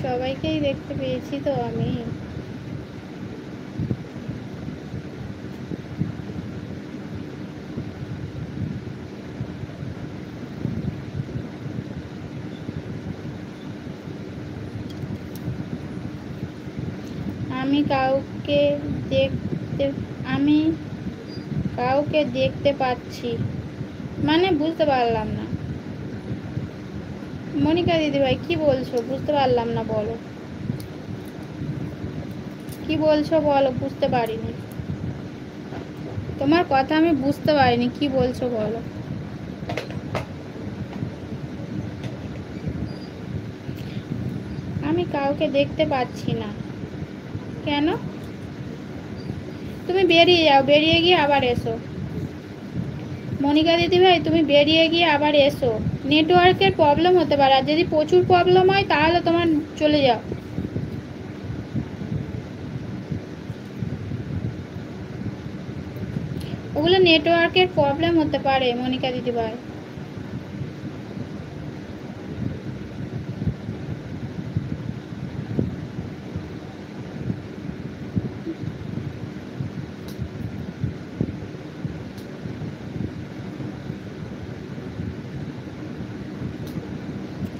সবাইকেই দেখতে পেয়েছি তো আমি। আমি কাউকে দেখতে আমি কাউকে দেখতে পাচ্ছি মানে বুঝতে পারলাম না। মনিকা দিদিভাই কি বলছো? বুঝতে পারলাম না, বলো কি বলছো, বলো, বুঝতে পারিনি তোমার কথা, আমি বুঝতে পারিনি কি বলছো, বলো। আমি কাউকে দেখতে পাচ্ছি না। কেন? তুমি বেরিয়ে যাও, বেরিয়ে গিয়ে আবার এসো। মনিকা দিদিভাই তুমি বেরিয়ে গিয়ে আবার এসো, নেটওয়ার্কের প্রবলেম হতে পারে, আর যদি প্রচুর প্রবলেম হয় তাহলে তোমার চলে যাও। ওগুলো নেটওয়ার্কের প্রবলেম হতে পারে মনিকা দিদিভাই।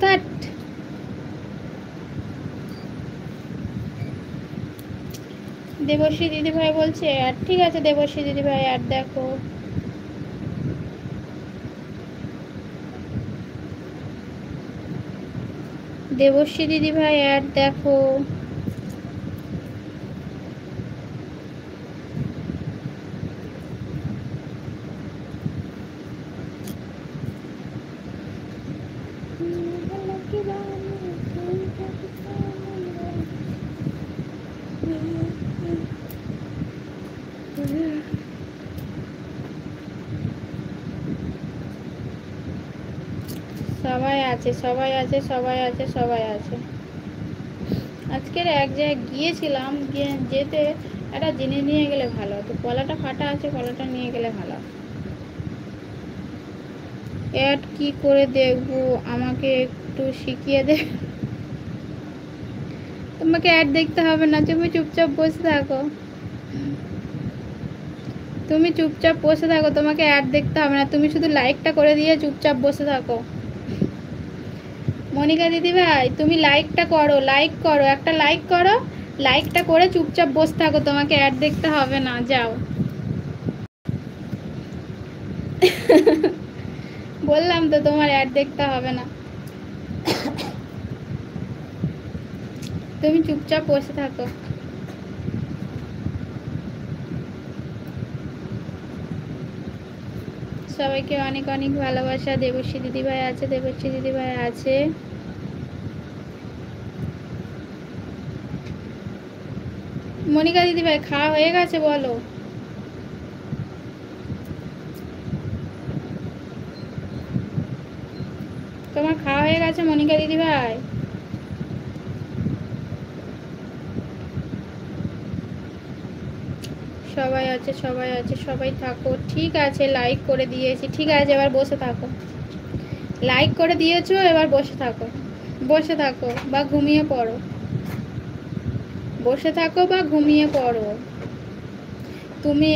কাট। দেবশ্রী দিদিভাই বলছে আর ঠিক আছে দেবশ্রী দিদিভাই, আর দেখো দেবশ্রী দিদিভাই আর দেখো। সবাই আছে, সবাই আছে, সবাই আছে, সবাই আছে। আজকের এক জায়গায় গিয়েছিলাম, যেতে একটা জিনিস নিয়ে গেলে ভালো হতো। কলাটা ফাটা আছে, কলাটা নিয়ে গেলে ভালো। অ্যাড কি করে দেখবো আমাকে একটু শিখিয়ে দে। তোমাকে অ্যাড দেখতে হবে না, তুমি চুপচাপ বসে থাকো। তুমি চুপচাপ বসে থাকো, তোমাকে অ্যাড দেখতে হবে না, তুমি শুধু লাইকটা করে দিয়ে চুপচাপ বসে থাকো। মনিকা দিদিভাই তুমি লাইকটা করো, লাইক করো, একটা লাইক করো, লাইকটা করে চুপচাপ বসে থাকো, তোমাকে অ্যাড দেখতে হবে না, যাও। বললাম তো তোমার অ্যাড দেখতে হবে না, তুমি চুপচাপ বসে থাকো। সবাইকে অনেক অনেক ভালোবাসা। দেবশ্রী দিদিভাই আছে, দেবশ্রী দিদিভাই আছে। মনিকা দিদিভাই খাওয়া হয়ে গেছে বলো। তোমার খাওয়া হয়ে গেছে মনিকা দিদিভাই? সবাই আছে, সবাই আছে, সবাই থাকো, ঠিক আছে, লাইক করে দিয়েছি, ঠিক আছে, এবার বসে থাকো। লাইক করে দিয়েছো, এবার বসে থাকো, বসে থাকো বা ঘুমিয়ে পড়ো, বসে থাকো বা ঘুমিয়ে পড়ো। তুমি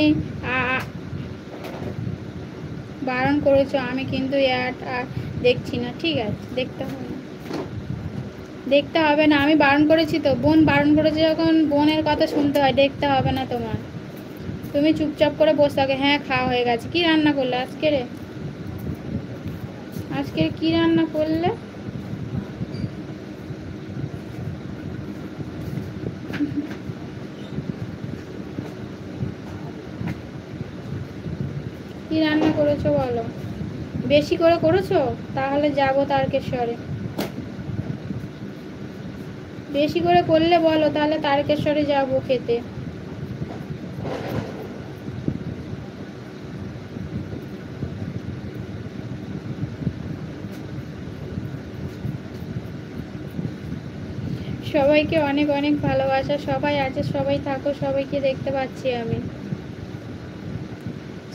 বারণ করেছো, আমি কিন্তু অ্যাড আর দেখছি না, ঠিক আছে, দেখতে হবে না, দেখতে হবে না, আমি বারণ করেছি তো, বোন বারণ করেছে যখন বোনের কথা শুনতে হয়, দেখতে হবে না তোমার, তুমি চুপচাপ করে বসে থাকো। হ্যাঁ খাওয়া হয়ে গেছে। কি রান্না করলে আজকে রে? আজকে কি রান্না করলে? কি রান্না করেছো বলো? বেশি করে করেছো? তাহলে যাবো তারকেশ্বরে। বেশি করে করলে বলো, তাহলে তারকেশ্বরে যাবো খেতে। সবাইকে অনেক অনেক ভালোবাসা। সবাই আছে, সবাই থাকো, সবাইকে দেখতে পাচ্ছি আমি,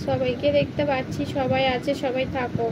সবাইকে দেখতে পাচ্ছি, সবাই আছে, সবাই থাকো।